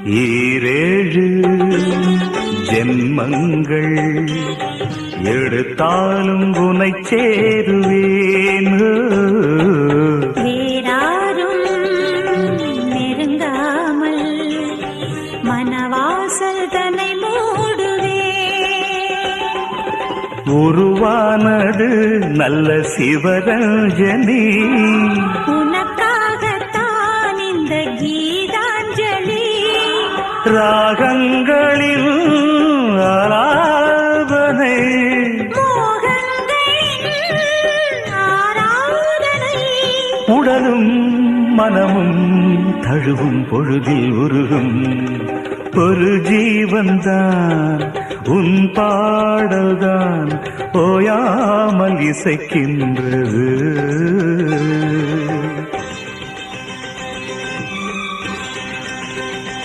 ஈரேழு ஜென்மங்கள் எடுத்தாலும் உனை சேருவேன். வேறாரும் நெருங்காமல் மனவாசல் தன்னை மூடுவே. உருவானது நல்ல சிவரஞ்சனி, உனக்காகத்தான் இந்த கீதாஞ்சலி. ராகங்களில் ஆராதனை, மோகங்களின் ஆராதனை. உடலும் மனமும் தழுவும் பொழுதில் உருகும் ஒரு ஜீவன்தான் உன் பாடல்தான் ஓயாமல் இசைக்கின்றது.